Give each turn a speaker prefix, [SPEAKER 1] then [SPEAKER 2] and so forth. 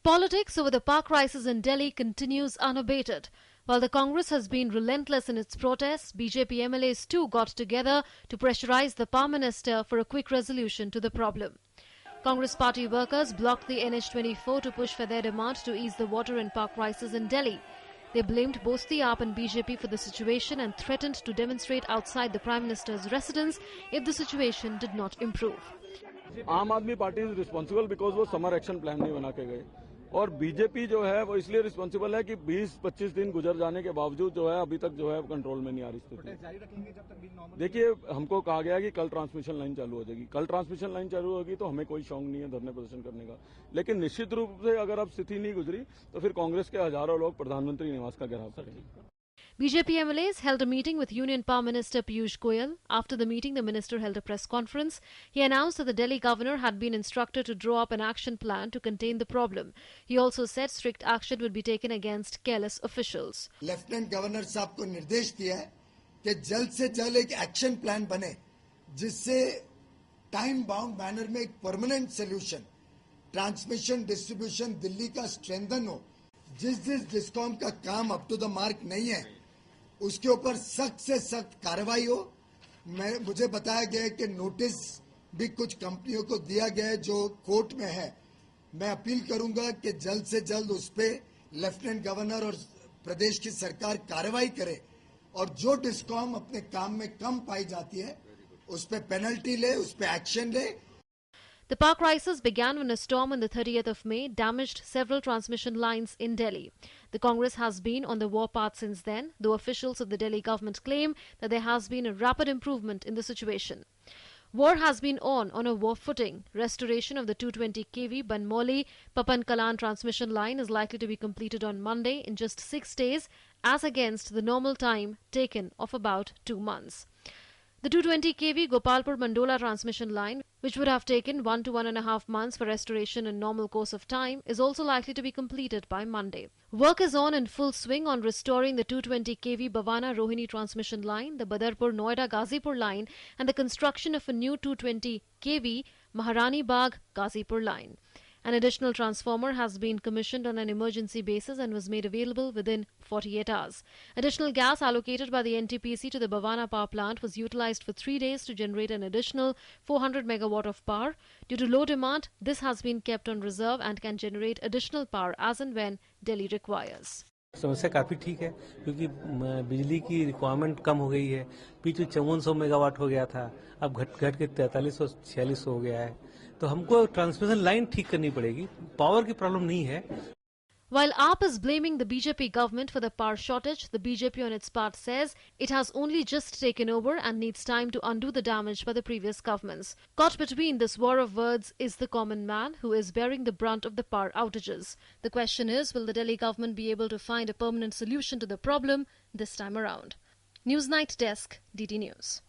[SPEAKER 1] Politics over the power crisis in Delhi continues unabated. While the Congress has been relentless in its protests, BJP MLAs too got together to pressurize the Power Minister for a quick resolution to the problem. Congress party workers blocked the NH24 to push for their demand to ease the water and power crisis in Delhi. They blamed both the AAP and BJP for the situation and threatened to demonstrate outside the Prime Minister's residence if the situation did not improve.
[SPEAKER 2] आम आदमी party is responsible because वो summer action plan नहीं बना के गए और BJP जो है वो इसलिए रिस्पॉन्सिबल है कि 20-25 दिन गुजर जाने के बावजूद जो है अभी तक जो है कंट्रोल में नहीं आ रही स्थिति। देखिए, हमको कहा गया कि कल ट्रांसमिशन लाइन चालू हो जाएगी। कल ट्रांसमिशन लाइन चालू होगी तो हमें कोई शौक नहीं है धरने प्रदर्शन करने का, लेकिन निश्चित रूप से अगर अब स्थिति नहीं गुजरी तो फिर कांग्रेस के हजारों लोग प्रधानमंत्री निवास का घेराव करेंगे।
[SPEAKER 1] BJP MLAs held a meeting with Union Power Minister Piyush Goyal. After the meeting, the minister held a press conference. He announced that the Delhi governor had been instructed to draw up an action plan to contain the problem. He also said strict action would be taken against careless officials.
[SPEAKER 3] Lieutenant governor साहब को निर्देश दिया है कि जल्द से जल्द एक एक्शन प्लान बने जिससे टाइम बाउंड मैनर में एक permanent solution, transmission distribution Delhi का स्ट्रेंथन हो। जिस डिस्कॉम का काम अप टू द मार्क नहीं है उसके ऊपर सख्त से सख्त कार्रवाई हो। मुझे बताया गया है कि नोटिस भी कुछ कंपनियों को दिया गया है जो कोर्ट में है। मैं अपील करूंगा कि जल्द से जल्द उस पर लेफ्टिनेंट गवर्नर और प्रदेश की सरकार कार्रवाई करे और जो डिस्कॉम अपने काम में कम पाई जाती है उस पर पेनल्टी ले, उस पर एक्शन ले।
[SPEAKER 1] The power crisis began when a storm on the 30th of May damaged several transmission lines in Delhi. The Congress has been on the war path since then, though officials of the Delhi government claim that there has been a rapid improvement in the situation. War has been on a war footing. Restoration of the 220 kV Banmoli-Papan Kalan transmission line is likely to be completed on Monday in just 6 days, as against the normal time taken of about 2 months. The 220 kV Gopalpur Mandola transmission line, which would have taken 1 to 1.5 months for restoration in normal course of time, is also likely to be completed by Monday. Work is on in full swing on restoring the 220 kV Bhavana Rohini transmission line, the Badarpur Noida Gazipur line, and the construction of a new 220 kV Maharani Bagh Gazipur line. An additional transformer has been commissioned on an emergency basis and was made available within 48 hours. Additional gas allocated by the NTPC to the Bhavana power plant was utilized for 3 days to generate an additional 400 megawatt of power. Due to low demand, this has been kept on reserve and can generate additional power as and when Delhi requires.
[SPEAKER 4] समस्या काफ़ी ठीक है क्योंकि बिजली की requirement कम हो गई है। पीछे 5400 मेगावाट हो गया था, अब घट के 4346 हो गया है। तो हमको ट्रांसमिशन लाइन ठीक करनी पड़ेगी, पावर की प्रॉब्लम नहीं है।
[SPEAKER 1] While AAP is blaming the BJP government for the power shortage, the BJP on its part says it has only just taken over and needs time to undo the damage by the previous governments. Caught between this war of words is the common man who is bearing the brunt of the power outages. The question is, will the Delhi government be able to find a permanent solution to the problem this time around? Newsnight Desk, DD News.